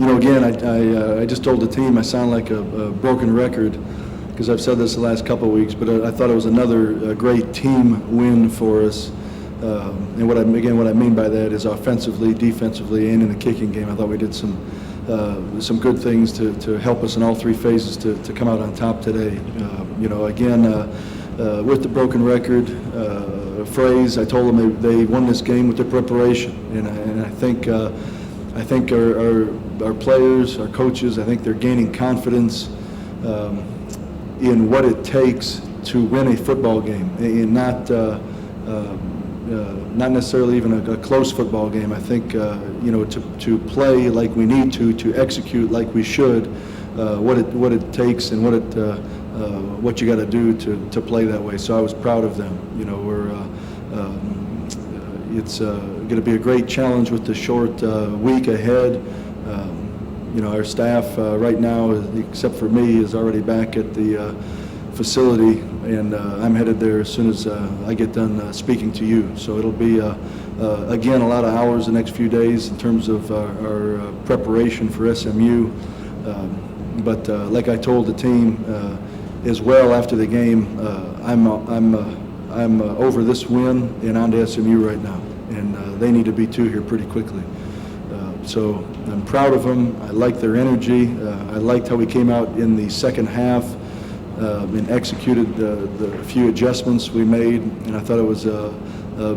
Again, I just told the team I sound like a broken record because I've said this the last couple of weeks, but I thought it was another great team win for us. And what I mean by that is offensively, defensively, and in the kicking game. I thought we did some good things to help us in all three phases to come out on top today. With the broken record phrase, I told them they won this game with their preparation, and I think our players, our coaches, I think they're gaining confidence in what it takes to win a football game, and not necessarily even a close football game. I think to play like we need to execute like we should, what it takes and what you got to do to play that way. So I was proud of them. It's going to be a great challenge with the short week ahead. Our staff right now, except for me, is already back at the facility, and I'm headed there as soon as I get done speaking to you. So it'll be, again, a lot of hours the next few days in terms of our preparation for SMU. But like I told the team as well after the game, I'm over this win and on to SMU right now, and they need to be too here pretty quickly. So I'm proud of them. I like their energy. I liked how we came out in the second half and executed the few adjustments we made, and I thought it was a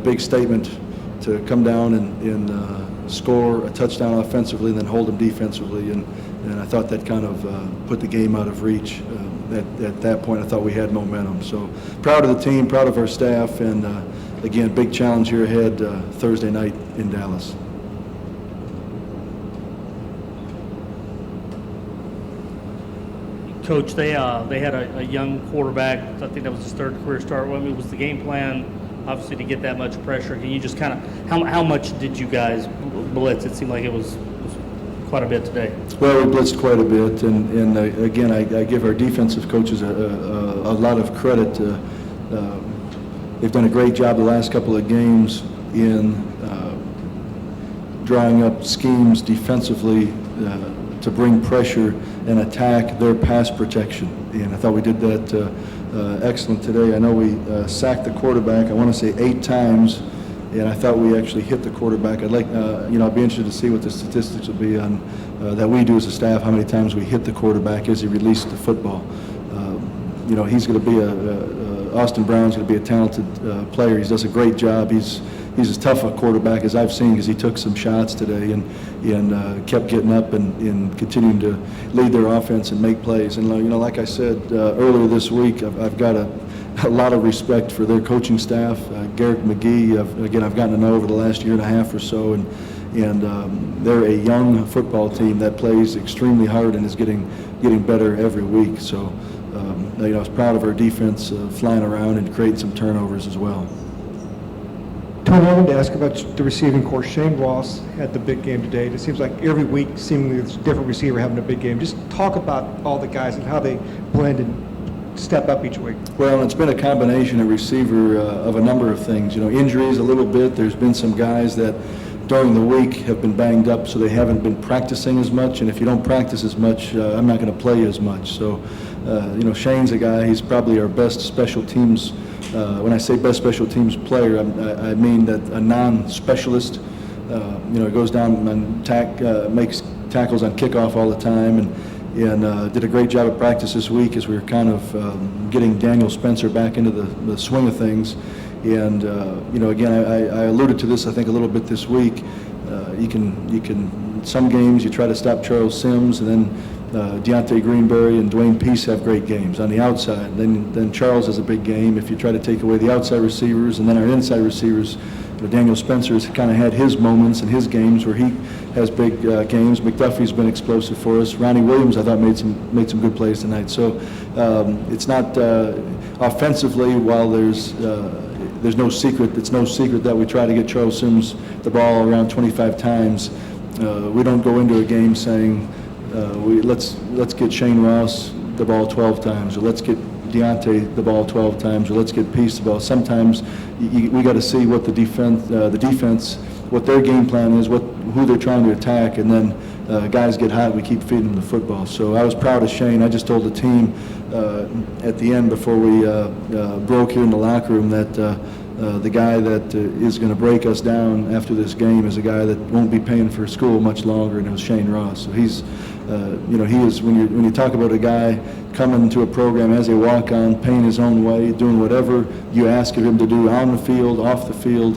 big statement to come down and score a touchdown offensively and then hold them defensively, and I thought that kind of put the game out of reach. At that point, I thought we had momentum. So proud of the team, proud of our staff, and again, big challenge here ahead Thursday night in Dallas. Coach, they had a young quarterback. I think that was his third career start. What was the game plan, obviously, to get that much pressure? Can you just kind of, how much did you guys blitz? It seemed like it was quite a bit today. Well, we blitzed quite a bit, and again, I give our defensive coaches a lot of credit. They've done a great job the last couple of games in drawing up schemes defensively to bring pressure and attack their pass protection, and I thought we did that excellent today. I know we sacked the quarterback, I want to say 8 times, and I thought we actually hit the quarterback. I'd like, I'd be interested to see what the statistics will be on that we do as a staff, how many times we hit the quarterback as he released the football. He's going to be Austin Brown's going to be a talented player. He does a great job. He's as tough a quarterback as I've seen, because he took some shots today and kept getting up and continuing to lead their offense and make plays. And like I said earlier this week, I've got a lot of respect for their coaching staff. Garrett McGee, I've gotten to know over the last year and a half or so, and they're a young football team that plays extremely hard and is getting better every week. So I was proud of our defense flying around and creating some turnovers as well. Tony, I wanted to ask about the receiving corps. Shane Ross had the big game today. It seems like every week, seemingly, there's a different receiver having a big game. Just talk about all the guys and how they blend and step up each week. Well, it's been a combination of receiver of a number of things. Injuries a little bit. There's been some guys that during the week have been banged up, so they haven't been practicing as much. And if you don't practice as much, I'm not going to play as much. So, Shane's a guy. He's probably our best special teams. When I say best special teams player, I mean that a non-specialist, goes down and makes tackles on kickoff all the time, and did a great job at practice this week as we were kind of getting Daniel Spencer back into the swing of things. And again, I alluded to this I think a little bit this week. You can some games you try to stop Charles Sims, and then Deontay Greenberry and Dwayne Peace have great games on the outside. Then Charles has a big game if you try to take away the outside receivers, and then our inside receivers. Daniel Spencer's kind of had his moments and his games where he has big games. McDuffie's been explosive for us. Ronnie Williams, I thought, made some good plays tonight. So it's not offensively. While there's no secret. It's no secret that we try to get Charles Sims the ball around 25 times. We don't go into a game saying let's get Shane Ross the ball 12 times, or let's get Deontay the ball 12 times, or let's get Peace the ball. Sometimes we got to see what the defense, what their game plan is, who they're trying to attack, and then guys get hot, we keep feeding them the football. So I was proud of Shane. I just told the team at the end before we broke here in the locker room that the guy that is going to break us down after this game is a guy that won't be paying for school much longer, and it was Shane Ross. So he's, he is, when you talk about a guy coming to a program as a walk-on, paying his own way, doing whatever you ask of him to do on the field, off the field.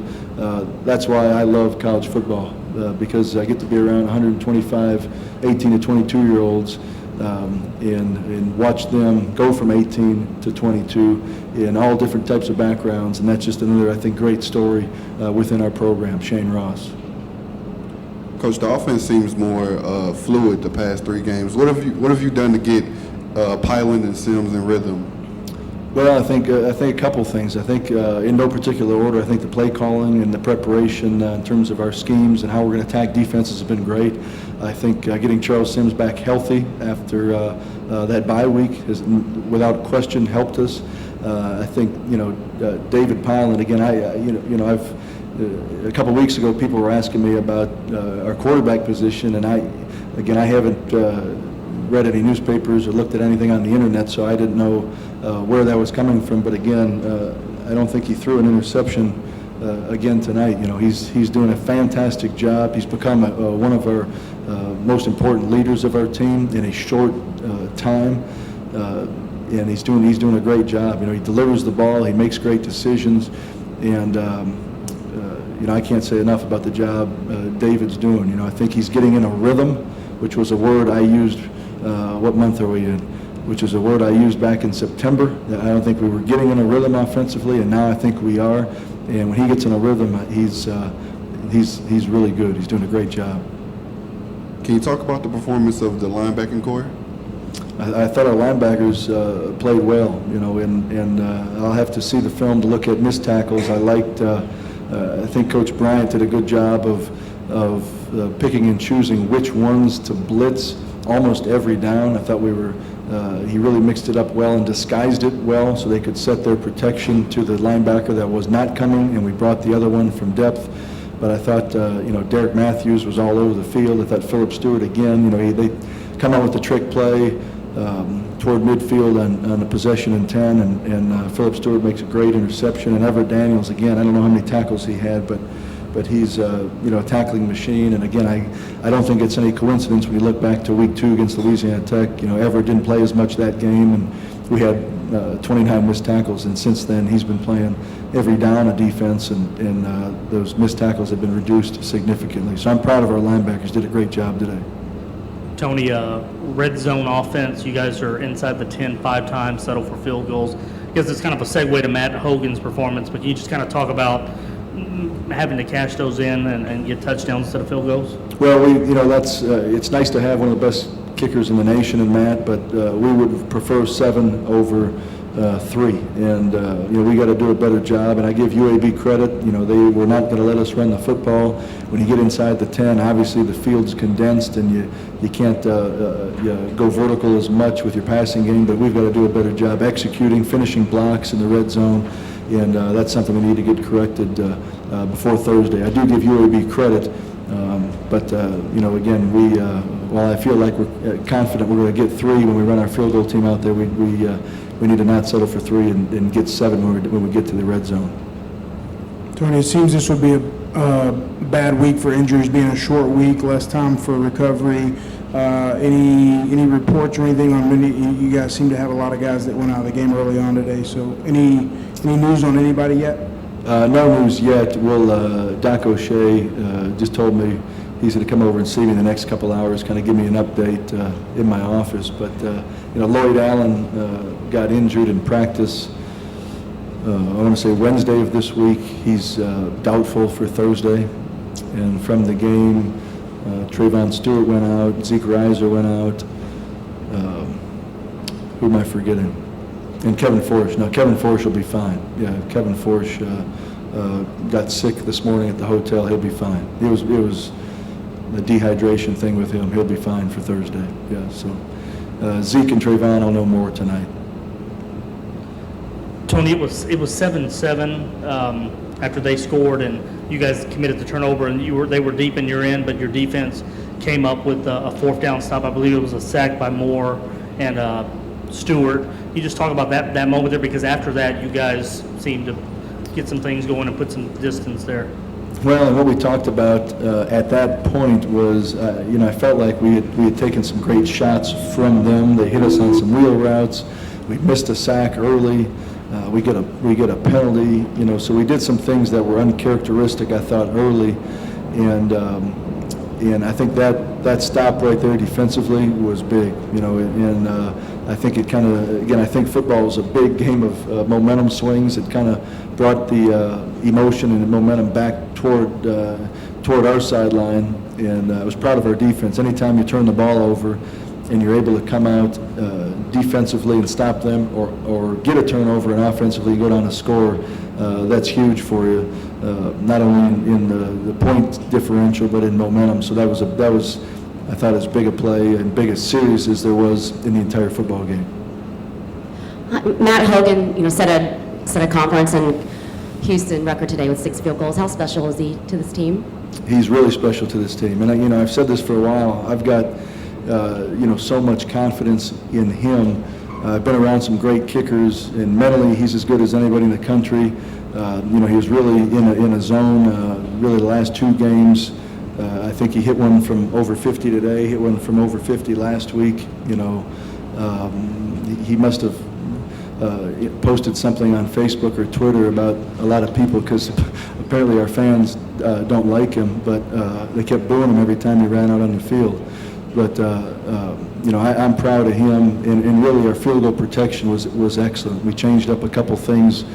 That's why I love college football, because I get to be around 125 18 to 22-year-olds and watch them go from 18 to 22 in all different types of backgrounds, and that's just another, I think, great story within our program, Shane Ross. Coach, the offense seems more fluid the past 3 games. What have you done to get Pyland and Sims in rhythm? Well, I think a couple things. I think in no particular order, I think the play calling and the preparation in terms of our schemes and how we're going to attack defenses has been great. I think getting Charles Sims back healthy after that bye week has, without question, helped us. I think David Pyland again. I've a couple weeks ago, people were asking me about our quarterback position, and I haven't read any newspapers or looked at anything on the internet, so I didn't know where that was coming from. But again, I don't think he threw an interception again tonight. He's doing a fantastic job. He's become one of our most important leaders of our team in a short time, and he's doing a great job. He delivers the ball, he makes great decisions, and I can't say enough about the job David's doing. I think he's getting in a rhythm, which was a word I used. What month are we in? Which is a word I used back in September. I don't think we were getting in a rhythm offensively, and now I think we are. And when he gets in a rhythm, he's really good. He's doing a great job. Can you talk about the performance of the linebacking core? I thought our linebackers played well, and I'll have to see the film to look at missed tackles. I think Coach Bryant did a good job of picking and choosing which ones to blitz almost every down. I thought he really mixed it up well and disguised it well so they could set their protection to the linebacker that was not coming, and we brought the other one from depth. But I thought, Derek Matthews was all over the field. I thought Philip Stewart again, they come out with the trick play toward midfield on the possession and 10, and Philip Stewart makes a great interception. And Everett Daniels, again, I don't know how many tackles he had, but he's a tackling machine. And again, I don't think it's any coincidence when you look back to week 2 against Louisiana Tech. Everett didn't play as much that game, and we had 29 missed tackles. And since then, he's been playing every down of defense, and those missed tackles have been reduced significantly. So I'm proud of our linebackers. Did a great job today. Tony, red zone offense, you guys are inside the 10 5 times, settle for field goals. I guess it's kind of a segue to Matt Hogan's performance, but can you just kind of talk about having to cash those in and get touchdowns instead of field goals? Well, that's it's nice to have one of the best kickers in the nation in Matt, but we would prefer 7 over 3, and we got to do a better job. And I give UAB credit. They were not going to let us run the football. When you get inside the 10, obviously the field's condensed, and you can't go vertical as much with your passing game. But we've got to do a better job executing, finishing blocks in the red zone, and that's something we need to get corrected before Thursday. I do give UAB credit, but again, while I feel like we're confident we're going to get 3 when we run our field goal team out there, we need to not settle for 3 and get 7 when we get to the red zone. Tony, it seems this would be a bad week for injuries, being a short week, less time for recovery. Any reports or anything on many? You guys seem to have a lot of guys that went out of the game early on today. So any news on anybody yet? No news yet. Doc O'Shea just told me he's going to come over and see me in the next couple hours, kind of give me an update in my office. But Lloyd Allen got injured in practice. I want to say Wednesday of this week. He's doubtful for Thursday. And from the game, Trayvon Stewart went out, Zeke Reiser went out. Who am I forgetting? And Kevin Forsch. No, Kevin Forsch will be fine. Yeah, Kevin Forsch got sick this morning at the hotel. He'll be fine. It was the dehydration thing with him. He'll be fine for Thursday. Yeah. So Zeke and Trayvon, I'll know more tonight. Tony, it was 7-7. after they scored and you guys committed the turnover and they were deep in your end, but your defense came up with a fourth down stop. I believe it was a sack by Moore and Stewart. You just talk about that moment there, because after that you guys seemed to get some things going and put some distance there. Well, and what we talked about at that point was, I felt like we had taken some great shots from them. They hit us on some wheel routes. We missed a sack early. We get a penalty. So we did some things that were uncharacteristic, I thought, early, and I think that stop right there defensively was big. And I think it kind of, again, I think football is a big game of momentum swings. It kind of brought the emotion and the momentum back toward our sideline, and I was proud of our defense. Anytime you turn the ball over and you're able to come out defensively and stop them, or get a turnover and offensively go down and score, that's huge for you, not only in the point differential but in momentum. So that was I thought, as big a play and big a series as there was in the entire football game. Matt Hogan, set a conference in Houston record today with 6 field goals. How special is he to this team? He's really special to this team, and I've said this for a while. I've got so much confidence in him. I've been around some great kickers, and mentally he's as good as anybody in the country. He was really in a zone. Really, the last 2 games. I think he hit one from over 50 today, hit one from over 50 last week. He must have posted something on Facebook or Twitter about a lot of people, because apparently our fans don't like him, but they kept booing him every time he ran out on the field. But I'm proud of him, and really our field goal protection was excellent. We changed up a couple things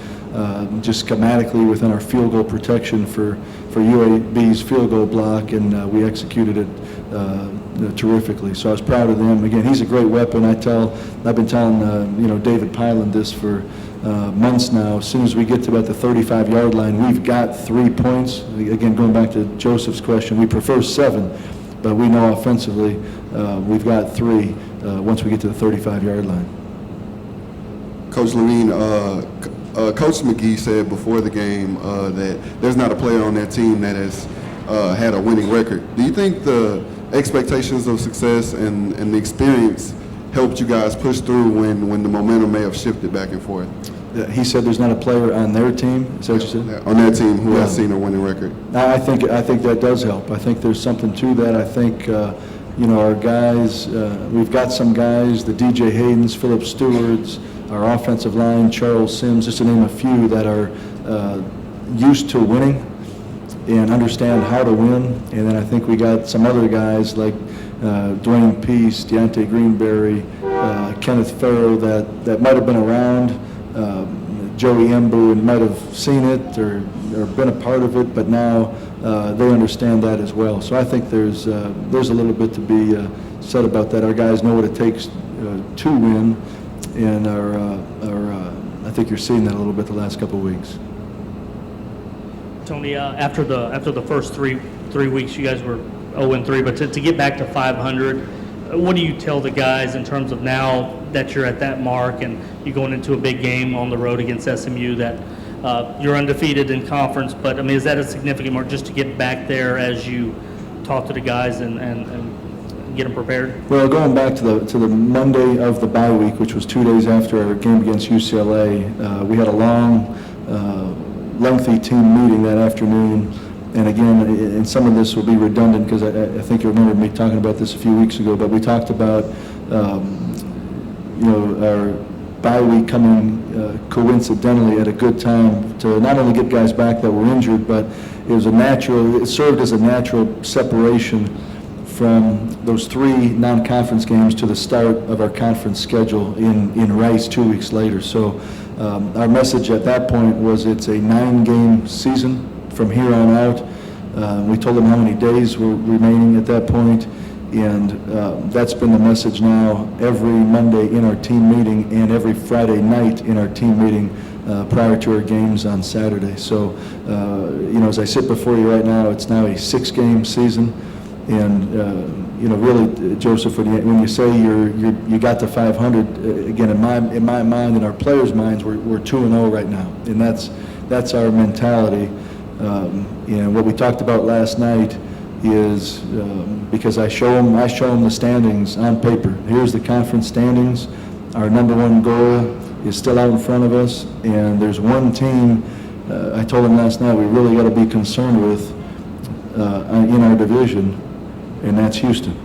just schematically within our field goal protection for UAB's field goal block, and we executed it terrifically. So I was proud of them. Again, he's a great weapon. I've been telling David Pyland this for months now. As soon as we get to about the 35-yard line, we've got 3 points. Again, going back to Joseph's question, we prefer 7, but we know offensively we've got 3 once we get to the 35-yard line. Coach Levine, Coach McGee said before the game that there's not a player on that team that has had a winning record. Do you think the expectations of success and the experience helped you guys push through when the momentum may have shifted back and forth? He said there's not a player on their team. Is that what you said? On that team who has seen a winning record. I think that does help. I think there's something to that. I think our guys. We've got some guys, the DJ Haydens, Philip Stewarts, our offensive line, Charles Sims, just to name a few, that are used to winning and understand how to win. And then I think we got some other guys like Dwayne Peace, Deontay Greenberry, Kenneth Farrow that might have been around, Joey Embu, and might have seen it or been a part of it, but now they understand that as well. So I think there's a little bit to be said about that. Our guys know what it takes to win, and I think you're seeing that a little bit the last couple of weeks. Tony, after the first three weeks, you guys were 0-3, but to get back to 500, what do you tell the guys in terms of now that you're at that mark and you're going into a big game on the road against SMU, that you're undefeated in conference, but I mean, is that a significant mark just to get back there as you talk to the guys and get them prepared? Well, going back to the Monday of the bye week, which was 2 days after our game against UCLA, we had a long, lengthy team meeting that afternoon. And again, and some of this will be redundant because I think you remember me talking about this a few weeks ago, but we talked about our bye week coming coincidentally at a good time to not only get guys back that were injured, but it served as a natural separation from those 3 non-conference games to the start of our conference schedule in Rice 2 weeks later. So our message at that point was it's a 9-game season from here on out. We told them how many days were remaining at that point, and that's been the message now every Monday in our team meeting and every Friday night in our team meeting prior to our games on Saturday. So, as I sit before you right now, it's now a 6-game season, and really, Joseph, when you say you got to 500, again, in my mind, in our players' minds, we're 2-0 right now, and that's that's our mentality. And what we talked about last night is, because I show them the standings on paper. Here's the conference standings. Our number one goal is still out in front of us, and there's one team, I told them last night, we really got to be concerned with in our division, and that's Houston.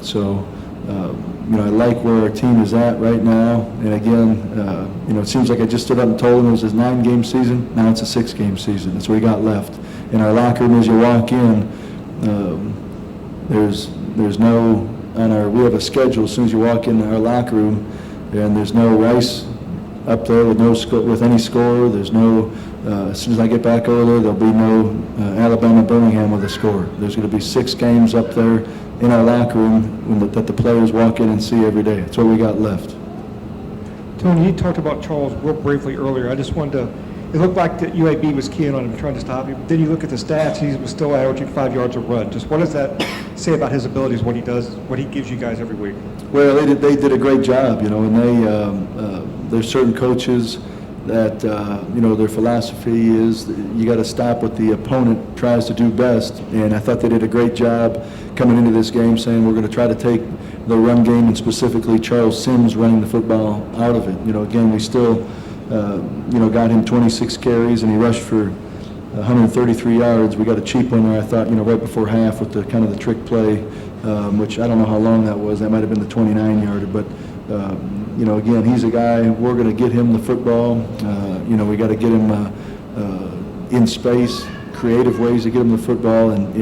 So, I like where our team is at right now. And again, it seems like I just stood up and told them it was a 9-game season. Now it's a 6-game season. That's what we got left. In our locker room, as you walk in, there's no, we have a schedule as soon as you walk in our locker room, and there's no Rice up there with any score. There's no, as soon as I get back over there, there'll be no Alabama-Birmingham with a score. There's going to be 6 games up there in our locker room that the players walk in and see every day. That's what we got left. Tony, you talked about Charles real briefly earlier. I just wanted to, it looked like that UAB was keying on him, trying to stop him. Then you look at the stats, he was still averaging 5 yards a run. Just what does that say about his abilities, what he does, what he gives you guys every week? Well, they did a great job, and there's certain coaches that, their philosophy is that you got to stop what the opponent tries to do best. And I thought they did a great job coming into this game saying we're going to try to take the run game, and specifically Charles Sims running the football out of it. Again, we still, got him 26 carries, and he rushed for 133 yards. We got a cheap one there, I thought, right before half with the kind of the trick play, which I don't know how long that was. That might have been the 29-yarder, but again, he's a guy, we're going to get him the football. We got to get him in space, creative ways to get him the football, and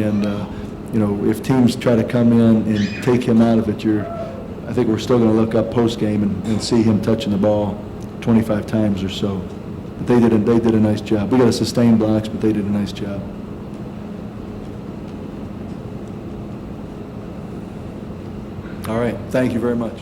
if teams try to come in and take him out of it, I think we're still going to look up post-game and see him touching the ball 25 times or so. But they did a nice job. We got to sustain blocks, but they did a nice job. All right, thank you very much.